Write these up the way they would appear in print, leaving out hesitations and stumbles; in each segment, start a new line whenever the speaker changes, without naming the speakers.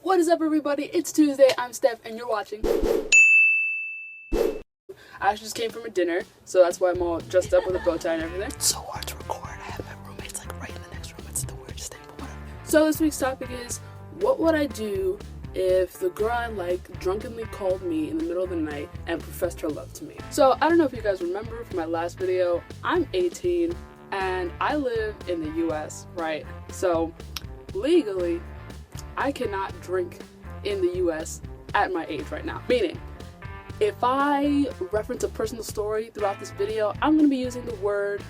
What is up, everybody? It's Tuesday. I'm Steph, and you're watching. I actually just came from a dinner, so that's why I'm all dressed up with a bow tie and everything. It's so hard to record. I have my roommates like right in the next room. It's the weirdest thing, but whatever. So this week's topic is, what would I do if the girl I like drunkenly called me in the middle of the night and professed her love to me? So I don't know if you guys remember from my last video, I'm 18 and I live in the US, right? So legally, I cannot drink in the US at my age right now. Meaning, if I reference a personal story throughout this video, I'm gonna be using the word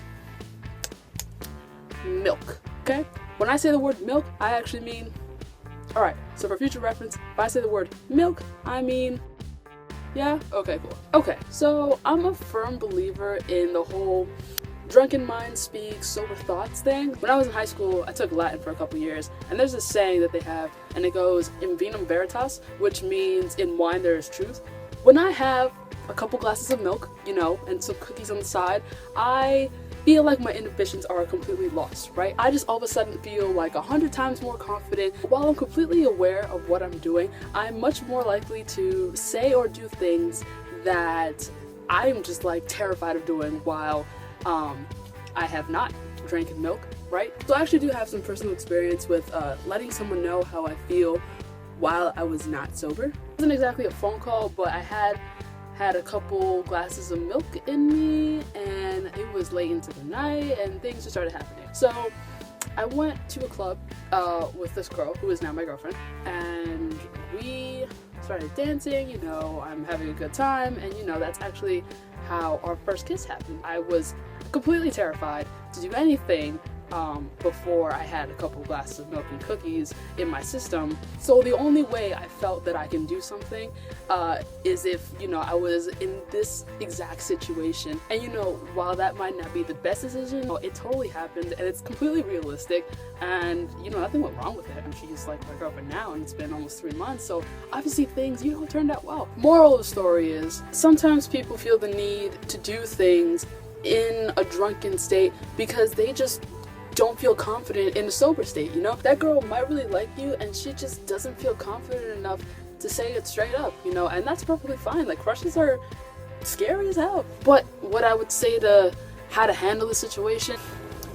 milk, okay? When I say the word milk, I actually mean, all right, so for future reference, if I say the word milk, I mean, yeah? Okay, cool. Okay, so I'm a firm believer in the whole drunken mind speaks, sober thoughts thing. When I was in high school, I took Latin for a couple years, and there's this saying that they have, and it goes, in vinum veritas, which means in wine there is truth. When I have a couple glasses of milk, you know, and some cookies on the side, I feel like my inhibitions are completely lost, right? I just all of a sudden feel like 100 times more confident. While I'm completely aware of what I'm doing, I'm much more likely to say or do things that I'm just like terrified of doing while I have not drank milk, right? So I actually do have some personal experience with letting someone know how I feel while I was not sober. It wasn't exactly a phone call, but I had a couple glasses of milk in me, and it was late into the night, and things just started happening. So I went to a club with this girl who is now my girlfriend, and we started dancing, you know, I'm having a good time, and you know, that's actually how our first kiss happened. I was completely terrified to do anything before I had a couple glasses of milk and cookies in my system. So the only way I felt that I can do something is if, you know, I was in this exact situation. And you know, while that might not be the best decision, it totally happened and it's completely realistic, and you know, nothing went wrong with it. And she's like my girlfriend now, and it's been almost 3 months, so obviously things, you know, turned out well. Moral of the story is, sometimes people feel the need to do things in a drunken state because they just don't feel confident in a sober state, you know? That girl might really like you and she just doesn't feel confident enough to say it straight up, you know? And that's perfectly fine. Like, crushes are scary as hell. But what I would say to how to handle the situation,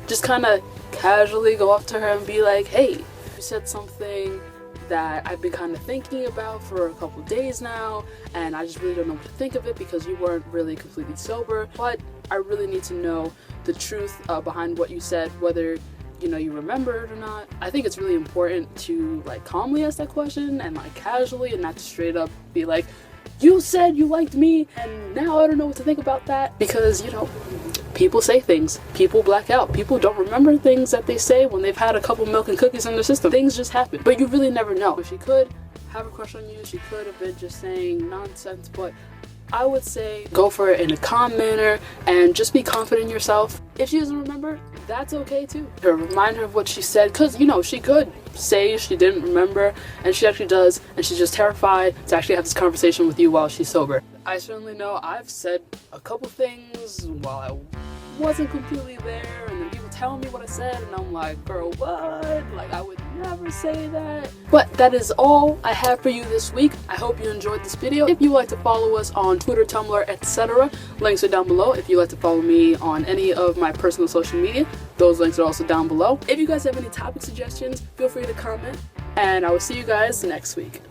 just kind of casually go up to her and be like, hey, you said something that I've been kind of thinking about for a couple days now, and I just really don't know what to think of it because you weren't really completely sober, but I really need to know the truth behind what you said, whether, you know, you remember it or not. I think it's really important to like calmly ask that question and like casually, and not to straight up be like, you said you liked me and now I don't know what to think about that. Because, you know, people say things, people black out, people don't remember things that they say when they've had a couple milk and cookies in their system. Things just happen, but you really never know. She could have a crush on you, she could have been just saying nonsense, but I would say go for it in a calm manner and just be confident in yourself. If she doesn't remember, that's okay too. Remind her of what she said, because you know, she could say she didn't remember and she actually does, and she's just terrified to actually have this conversation with you while she's sober. I certainly know I've said a couple things while I wasn't completely there, and then people tell me what I said and I'm like, girl, what? Like, I would never say that. But that is all I have for you this week. I hope you enjoyed this video. If you like to follow us on Twitter, Tumblr, etc., links are down below. If you like to follow me on any of my personal social media, those links are also down below. If you guys have any topic suggestions, feel free to comment, and I will see you guys next week.